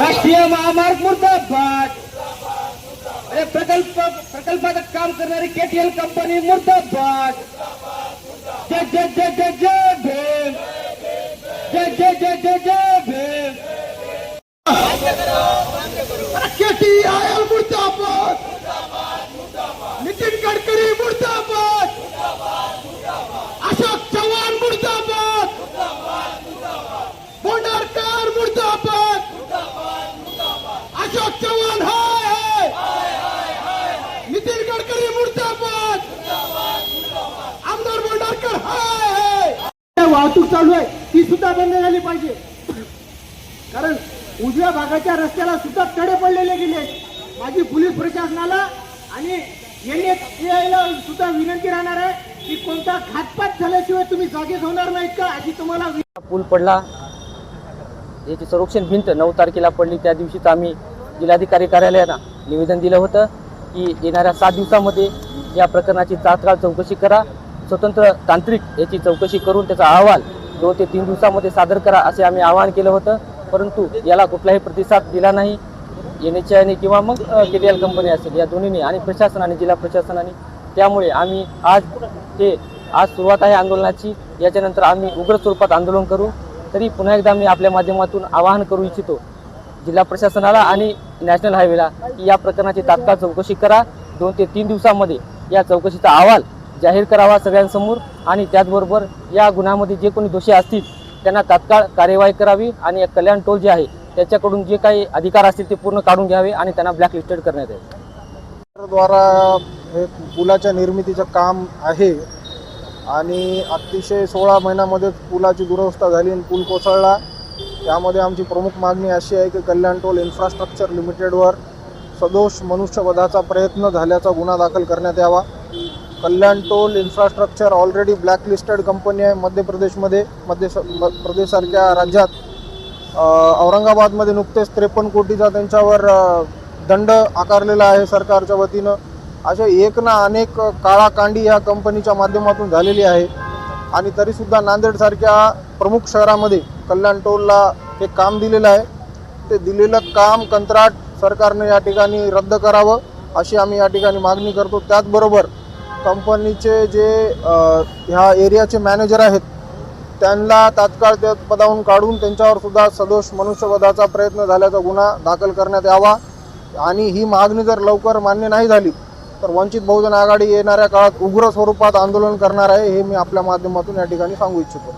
राष्ट्रीय महामार्ग मुर्दाबाद। प्रकल्पात काम करणारी केटीएल कंपनी मुर्दाबाद। जय जय जय जय जय भीम, जय जय जय जय जय भीम। केटीएल मुर्दाबाद, नितीन गडकरी मुर्दाबाद, अशोक चव्हाण मुर्दाबाद, बोंडारकर मुर्दाबाद, अशोक चव्हाण हाय, नितीन गडकरी मुर्दाबाद, आमदार बोंडारकर हाय। वाहतूक चालू आहे ती सुद्धा बंद झाली पाहिजे, कारण उजव्या भागाच्या रस्त्याला सुद्धा तडे पडलेले गेले। माझी पोलीस प्रशासनाला आणि NHAI सुद्धा विनंती राहणार आहे की कोणता घातपात झाल्याशिवाय तुम्ही जागेच होणार नाहीत का, अशी तुम्हाला। पूल पडला, याची संरक्षण भिंत 9 तारखेला पडली। त्या दिवशीच आम्ही जिल्हाधिकारी कार्यालयाला निवेदन दिलं होतं की येणाऱ्या 7 दिवसामध्ये या प्रकरणाची तात्काळ चौकशी करा, स्वतंत्र तांत्रिक याची चौकशी करून त्याचा अहवाल 2 ते 3 दिवसामध्ये सादर करा, असे आम्ही आवाहन केलं होतं। परंतु याला कुठलाही प्रतिसाद दिला नाही NHAI किंवा मग केटीएल कंपनी असेल, या दोन्हीने आणि प्रशासनाने, जिल्हा प्रशासनाने। त्यामुळे आम्ही आज सुरुवात आहे आंदोलनाची, याच्यानंतर आम्ही उग्र स्वरूपात आंदोलन करू। तरी पुन्हा एकदा मी आपल्या माध्यमातून आवाहन करू इच्छितो जिल्हा प्रशासनाला आणि नॅशनल हायवेला की या प्रकरणाची तात्काळ चौकशी करा। 2 ते 3 दिवसामध्ये या चौकशीचा अहवाल जाहीर करावा सगळ्यांसमोर, आणि त्याचबरोबर या गुन्ह्यामध्ये जे कोणी दोषी असतील त्यांना तात्काळ कार्यवाही करावी, आणि कल्याण टोल जे आहे त्याच्याकडून जे काही अधिकार असतील ते पूर्ण काढून घ्यावे आणि त्यांना ब्लॅकलिस्टेड करण्यात यावे। द्वारा हे पुलाच्या निर्मितीचं काम आहे आणि अतिशय 16 महिन्यामध्ये पुलाची दुरवस्था झाली आणि पूल कोसळला। त्यामध्ये आमची प्रमुख मागणी अशी आहे की कल्याण टोल इन्फ्रास्ट्रक्चर लिमिटेडवर सदोष मनुष्यवधाचा प्रयत्न झाल्याचा गुन्हा दाखल करण्यात यावा। Kalyan toll infrastructure already blacklisted company आहे मध्य प्रदेशसारख्या राज्यात। औरंगाबादमध्ये नुकतेच 53 कोटीचा त्यांच्यावर दंड आकारलेला आहे सरकारच्या वतीनं। अशा एक ना अनेक काळाकांडी या कंपनीच्या माध्यमातून झालेली आहे, आणि तरीसुद्धा नांदेडसारख्या प्रमुख शहरामध्ये कल्याण टोलला हे काम दिलेलं आहे। ते दिलेलं काम कंत्राट सरकारने या ठिकाणी रद्द करावं, अशी आम्ही या ठिकाणी मागणी करतो। त्याचबरोबर कंपनीचे जे ह्या एरियाचे मॅनेजर आहेत त्यांना तात्काळ त्या पदावरून काढून त्यांच्यावर सुद्धा सदोष मनुष्यवधाचा प्रयत्न झाल्याचा गुन्हा दाखल करण्यात यावा। आणि ही मागणी जर लवकर मान्य नाही झाली तर वंचित बहुजन आघाडी येणाऱ्या काळात उग्र स्वरूपात आंदोलन करणार आहे, हे मी आपल्या माध्यमातून या ठिकाणी सांगू इच्छितो।